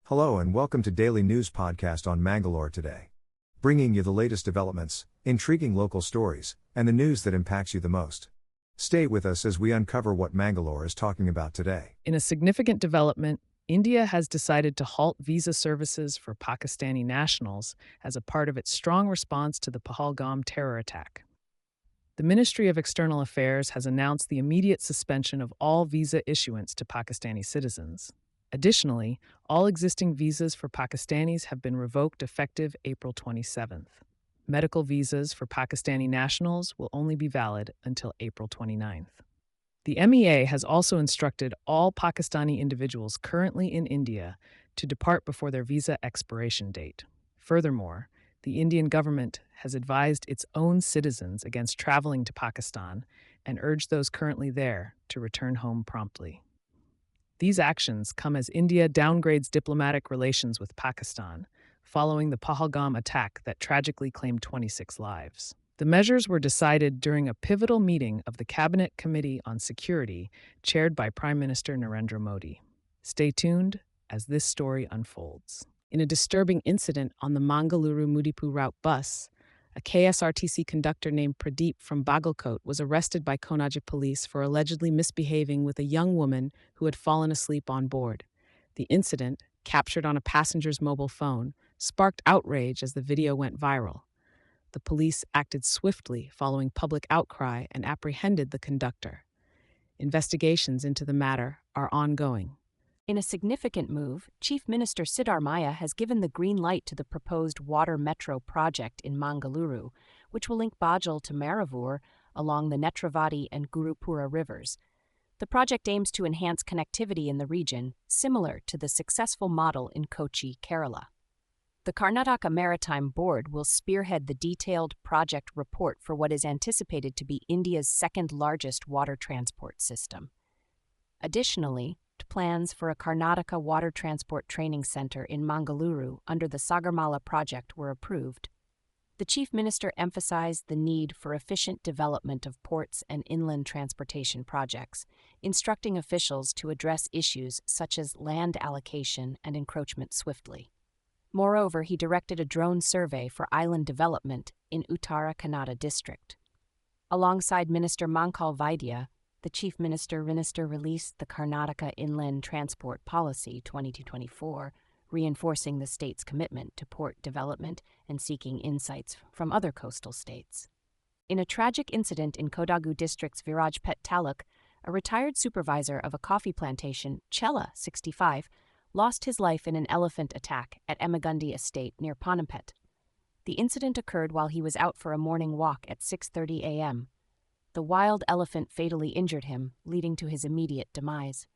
Hello and welcome to Daily News Podcast on Mangalore today. Bringing you the latest developments, intriguing local stories, and the news that impacts you the most. Stay with us as we uncover what Mangalore is talking about today. In a significant development, India has decided to halt visa services for Pakistani nationals as a part of its strong response to the Pahalgam terror attack. The Ministry of External Affairs has announced the immediate suspension of all visa issuance to Pakistani citizens. Additionally, all existing visas for Pakistanis have been revoked effective April 27th. Medical visas for Pakistani nationals will only be valid until April 29th. The MEA has also instructed all Pakistani individuals currently in India to depart before their visa expiration date. Furthermore, the Indian government has advised its own citizens against traveling to Pakistan and urged those currently there to return home promptly. These actions come as India downgrades diplomatic relations with Pakistan, following the Pahalgam attack that tragically claimed 26 lives. The measures were decided during a pivotal meeting of the Cabinet Committee on Security, chaired by Prime Minister Narendra Modi. Stay tuned as this story unfolds. In a disturbing incident on the Mangaluru-Mudipu route bus, a KSRTC conductor named Pradeep from Bagalkot was arrested by Kodagu police for allegedly misbehaving with a young woman who had fallen asleep on board. The incident, captured on a passenger's mobile phone, sparked outrage as the video went viral. The police acted swiftly following public outcry and apprehended the conductor. Investigations into the matter are ongoing. In a significant move, Chief Minister Siddaramaiah has given the green light to the proposed water metro project in Mangaluru, which will link Bajal to Maravur along the Netravati and Gurupura rivers. The project aims to enhance connectivity in the region, similar to the successful model in Kochi, Kerala. The Karnataka Maritime Board will spearhead the detailed project report for what is anticipated to be India's second-largest water transport system. Additionally, plans for a Karnataka Water Transport Training Center in Mangaluru under the Sagarmala project were approved. The Chief Minister emphasized the need for efficient development of ports and inland transportation projects, instructing officials to address issues such as land allocation and encroachment swiftly. Moreover, he directed a drone survey for island development in Uttara Kannada district. Alongside Minister Mankal Vaidya, the Chief Minister released the Karnataka Inland Transport Policy 2024, reinforcing the state's commitment to port development and seeking insights from other coastal states. In a tragic incident in Kodagu district's Virajpet Taluk, a retired supervisor of a coffee plantation, Chella, 65, lost his life in an elephant attack at Emagundi Estate near Panampet. The incident occurred while he was out for a morning walk at 6:30 a.m. The wild elephant fatally injured him, leading to his immediate demise.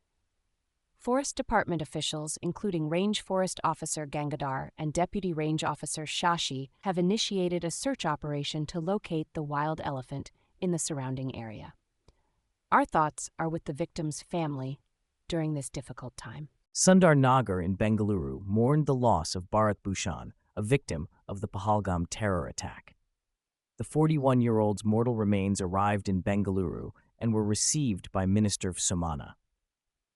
Forest Department officials, including Range Forest Officer Gangadhar and Deputy Range Officer Shashi, have initiated a search operation to locate the wild elephant in the surrounding area. Our thoughts are with the victim's family during this difficult time. Sundar Nagar in Bengaluru mourned the loss of Bharat Bhushan, a victim of the Pahalgam terror attack. The 41-year-old's mortal remains arrived in Bengaluru and were received by Minister Somana.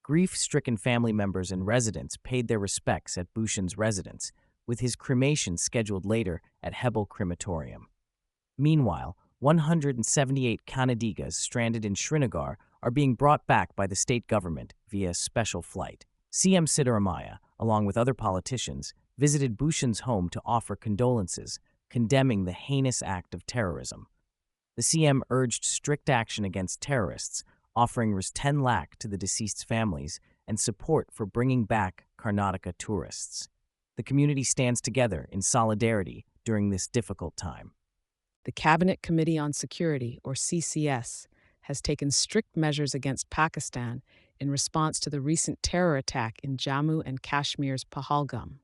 Grief-stricken family members and residents paid their respects at Bhushan's residence, with his cremation scheduled later at Hebel Crematorium. Meanwhile, 178 Kannadigas stranded in Srinagar are being brought back by the state government via special flight. CM Siddaramaiah, along with other politicians, visited Bhushan's home to offer condolences, condemning the heinous act of terrorism. The CM urged strict action against terrorists, offering Rs 10 lakh to the deceased's families and support for bringing back Karnataka tourists. The community stands together in solidarity during this difficult time. The Cabinet Committee on Security, or CCS, has taken strict measures against Pakistan in response to the recent terror attack in Jammu and Kashmir's Pahalgam.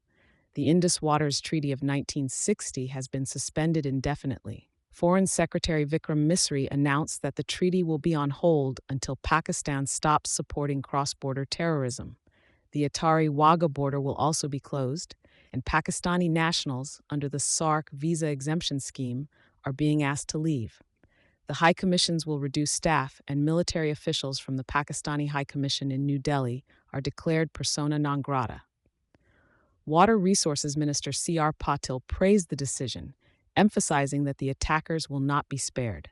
The Indus Waters Treaty of 1960 has been suspended indefinitely. Foreign Secretary Vikram Misri announced that the treaty will be on hold until Pakistan stops supporting cross-border terrorism. The Attari Border will also be closed, and Pakistani nationals under the SARC visa exemption scheme are being asked to leave. The High Commissions will reduce staff, and military officials from the Pakistani High Commission in New Delhi are declared persona non grata. Water Resources Minister C.R. Patil praised the decision, emphasizing that the attackers will not be spared.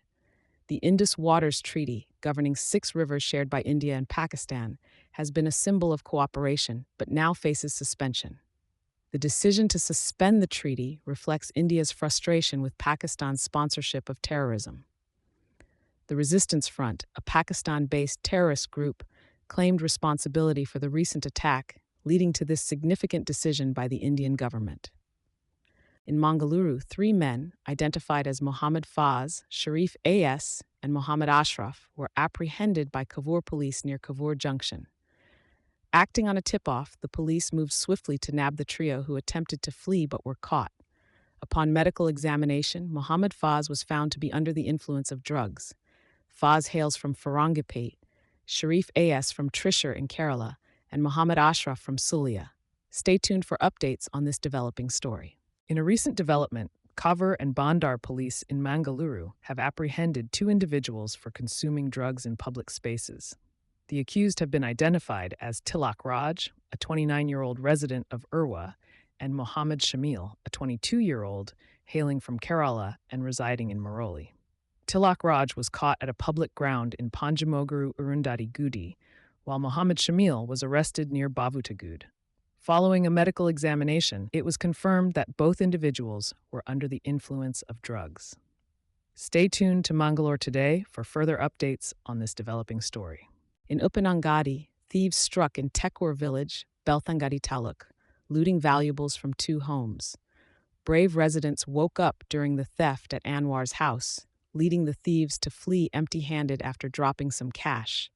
The Indus Waters Treaty, governing 6 rivers shared by India and Pakistan, has been a symbol of cooperation, but now faces suspension. The decision to suspend the treaty reflects India's frustration with Pakistan's sponsorship of terrorism. The Resistance Front, a Pakistan-based terrorist group, claimed responsibility for the recent attack, leading to this significant decision by the Indian government. In Mangaluru, 3 men, identified as Mohammed Faz, Sharif A.S., and Mohammed Ashraf, were apprehended by Kavur police near Kavur Junction. Acting on a tip-off, the police moved swiftly to nab the trio who attempted to flee but were caught. Upon medical examination, Mohammed Faz was found to be under the influence of drugs. Faz hails from Farangipet, Sharif A.S. from Trishur in Kerala, and Mohammed Ashraf from Sulia. Stay tuned for updates on this developing story. In a recent development, Kavur and Bandar police in Mangaluru have apprehended 2 individuals for consuming drugs in public spaces. The accused have been identified as Tilak Raj, a 29-year-old resident of Urwa, and Mohammed Shamil, a 22-year-old hailing from Kerala and residing in Maroli. Tilak Raj was caught at a public ground in Panjamoguru Urundadi Gudi, while Mohammed Shamil was arrested near Bavutagud. Following a medical examination, it was confirmed that both individuals were under the influence of drugs. Stay tuned to Mangalore Today for further updates on this developing story. In Uppanangadi, thieves struck in Tekur village, Belthangadi Taluk, looting valuables from 2 homes. Brave residents woke up during the theft at Anwar's house, leading the thieves to flee empty-handed after dropping some cash.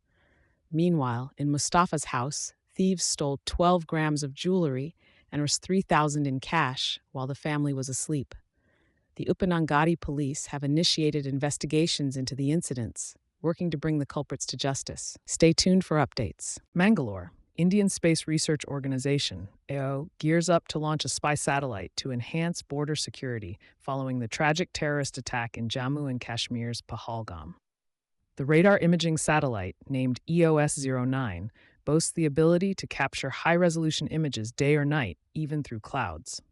Meanwhile, in Mustafa's house, thieves stole 12 grams of jewelry and was 3,000 in cash while the family was asleep. The Uppanangadi police have initiated investigations into the incidents, working to bring the culprits to justice. Stay tuned for updates. Mangalore, Indian Space Research Organization, AO, gears up to launch a spy satellite to enhance border security following the tragic terrorist attack in Jammu and Kashmir's Pahalgam. The radar imaging satellite, named EOS-09, boasts the ability to capture high-resolution images day or night, even through clouds.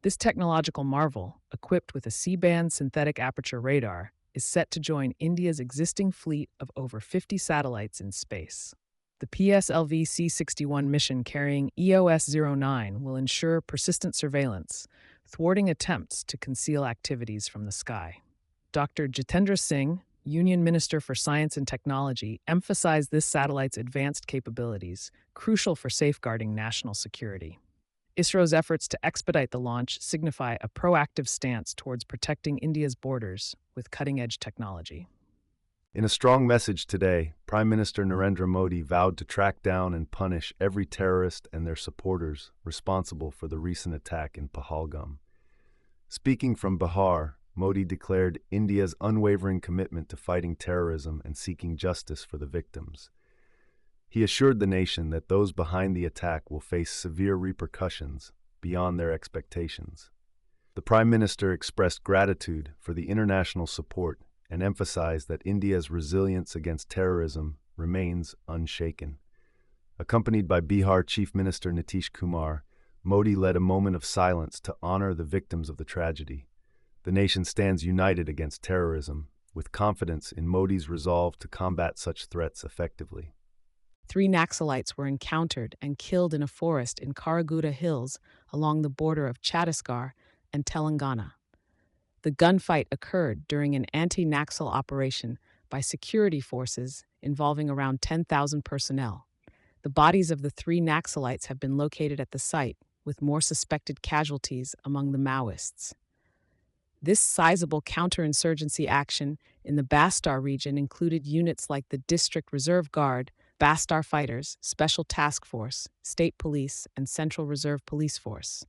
This technological marvel, equipped with a C-band synthetic aperture radar, is set to join India's existing fleet of over 50 satellites in space. The PSLV C-61 mission carrying EOS-09 will ensure persistent surveillance, thwarting attempts to conceal activities from the sky. Dr. Jitendra Singh, Union Minister for Science and Technology, emphasized this satellite's advanced capabilities, crucial for safeguarding national security. ISRO's efforts to expedite the launch signify a proactive stance towards protecting India's borders with cutting-edge technology. In a strong message today, Prime Minister Narendra Modi vowed to track down and punish every terrorist and their supporters responsible for the recent attack in Pahalgam. Speaking from Bihar, Modi declared India's unwavering commitment to fighting terrorism and seeking justice for the victims. He assured the nation that those behind the attack will face severe repercussions beyond their expectations. The Prime Minister expressed gratitude for the international support and emphasized that India's resilience against terrorism remains unshaken. Accompanied by Bihar Chief Minister Nitish Kumar, Modi led a moment of silence to honor the victims of the tragedy. The nation stands united against terrorism, with confidence in Modi's resolve to combat such threats effectively. 3 Naxalites were encountered and killed in a forest in Karaguda Hills along the border of Chhattisgarh and Telangana. The gunfight occurred during an anti-Naxal operation by security forces involving around 10,000 personnel. The bodies of the 3 Naxalites have been located at the site, with more suspected casualties among the Maoists. This sizable counterinsurgency action in the Bastar region included units like the District Reserve Guard, Bastar Fighters, Special Task Force, State Police, and Central Reserve Police Force.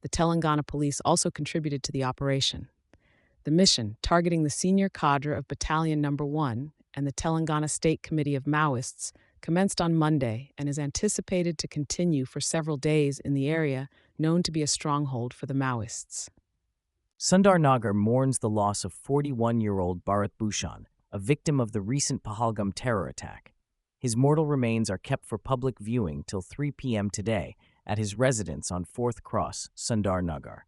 The Telangana Police also contributed to the operation. The mission, targeting the senior cadre of Battalion No. 1 and the Telangana State Committee of Maoists, commenced on Monday and is anticipated to continue for several days in the area known to be a stronghold for the Maoists. Sundar Nagar mourns the loss of 41-year-old Bharat Bhushan, a victim of the recent Pahalgam terror attack. His mortal remains are kept for public viewing till 3 p.m. today at his residence on 4th Cross, Sundarnagar.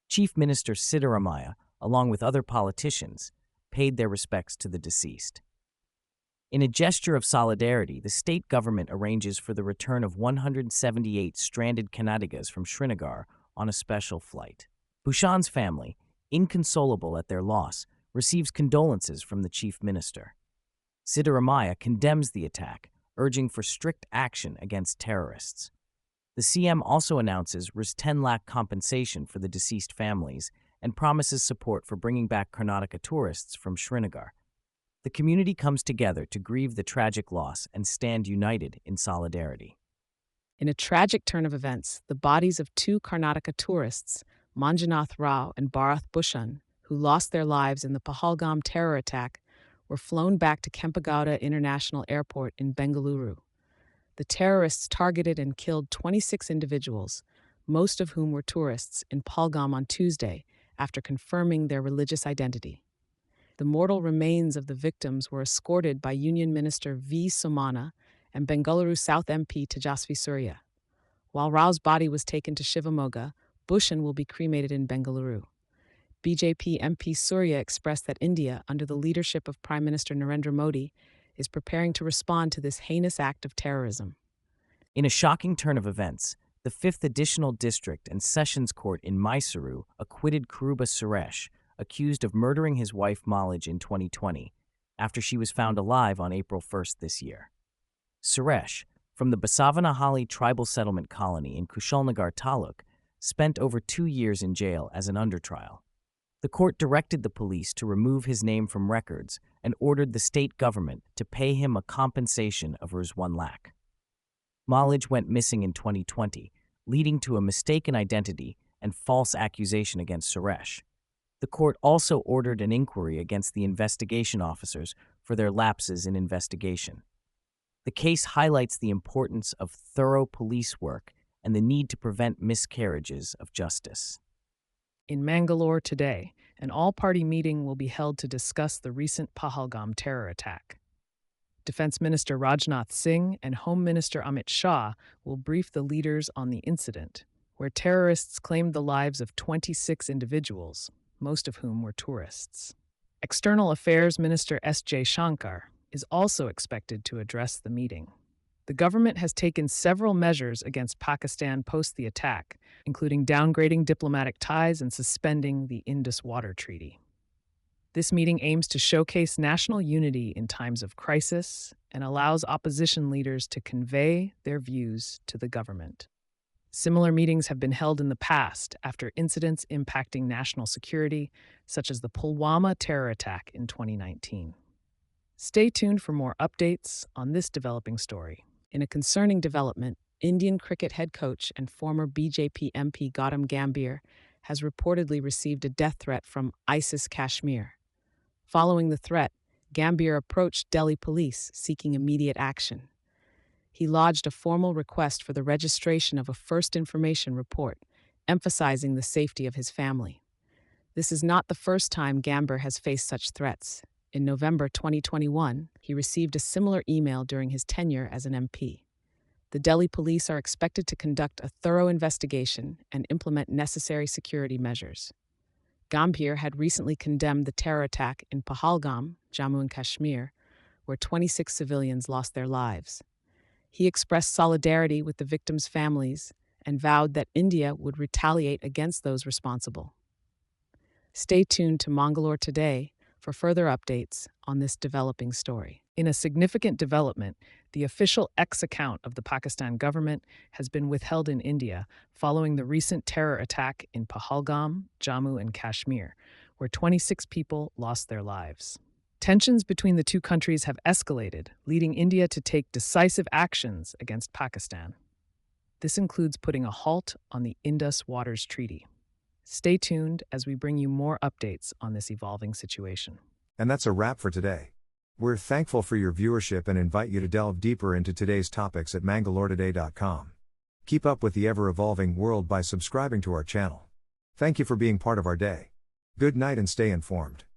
Chief Minister Siddaramaiah, along with other politicians, paid their respects to the deceased. In a gesture of solidarity, the state government arranges for the return of 178 stranded Kannadigas from Srinagar on a special flight. Bhushan's family, inconsolable at their loss, receives condolences from the chief minister. Siddaramaiah condemns the attack, urging for strict action against terrorists. The CM also announces Rs 10 lakh compensation for the deceased families and promises support for bringing back Karnataka tourists from Srinagar. The community comes together to grieve the tragic loss and stand united in solidarity. In a tragic turn of events, the bodies of 2 Karnataka tourists, Manjunath Rao and Bharat Bhushan, who lost their lives in the Pahalgam terror attack, were flown back to Kempegowda International Airport in Bengaluru. The terrorists targeted and killed 26 individuals, most of whom were tourists, in Pahalgam on Tuesday after confirming their religious identity. The mortal remains of the victims were escorted by Union Minister V. Somana and Bengaluru South MP Tejasvi Surya. While Rao's body was taken to Shivamogga, Bhushan will be cremated in Bengaluru. BJP MP Surya expressed that India, under the leadership of Prime Minister Narendra Modi, is preparing to respond to this heinous act of terrorism. In a shocking turn of events, the 5th Additional District and Sessions Court in Mysuru acquitted Kuruba Suresh, accused of murdering his wife Malaj in 2020, after she was found alive on April 1st this year. Suresh, from the Basavanahalli tribal settlement colony in Kushalnagar Taluk, spent over 2 years in jail as an undertrial. The court directed the police to remove his name from records and ordered the state government to pay him a compensation of Rs 1 lakh. Malaj went missing in 2020, leading to a mistaken identity and false accusation against Suresh. The court also ordered an inquiry against the investigation officers for their lapses in investigation. The case highlights the importance of thorough police work and the need to prevent miscarriages of justice. In Mangalore today, an all-party meeting will be held to discuss the recent Pahalgam terror attack. Defense Minister Rajnath Singh and Home Minister Amit Shah will brief the leaders on the incident, where terrorists claimed the lives of 26 individuals, most of whom were tourists. External Affairs Minister S.J. Shankar is also expected to address the meeting. The government has taken several measures against Pakistan post the attack, including downgrading diplomatic ties and suspending the Indus Waters Treaty. This meeting aims to showcase national unity in times of crisis and allows opposition leaders to convey their views to the government. Similar meetings have been held in the past after incidents impacting national security, such as the Pulwama terror attack in 2019. Stay tuned for more updates on this developing story. In a concerning development, Indian cricket head coach and former BJP MP Gautam Gambhir has reportedly received a death threat from ISIS Kashmir. Following the threat, Gambhir approached Delhi police seeking immediate action. He lodged a formal request for the registration of a first information report, emphasizing the safety of his family. This is not the first time Gambhir has faced such threats. In November 2021, he received a similar email during his tenure as an MP. The Delhi police are expected to conduct a thorough investigation and implement necessary security measures. Gambhir had recently condemned the terror attack in Pahalgam, Jammu and Kashmir, where 26 civilians lost their lives. He expressed solidarity with the victims' families and vowed that India would retaliate against those responsible. Stay tuned to Mangalore Today for further updates on this developing story. In a significant development, the official X account of the Pakistan government has been withheld in India following the recent terror attack in Pahalgam, Jammu and Kashmir, where 26 people lost their lives. Tensions between the two countries have escalated, leading India to take decisive actions against Pakistan. This includes putting a halt on the Indus Waters Treaty. Stay tuned as we bring you more updates on this evolving situation. And that's a wrap for today. We're thankful for your viewership and invite you to delve deeper into today's topics at mangaloretoday.com. Keep up with the ever-evolving world by subscribing to our channel. Thank you for being part of our day. Good night and stay informed.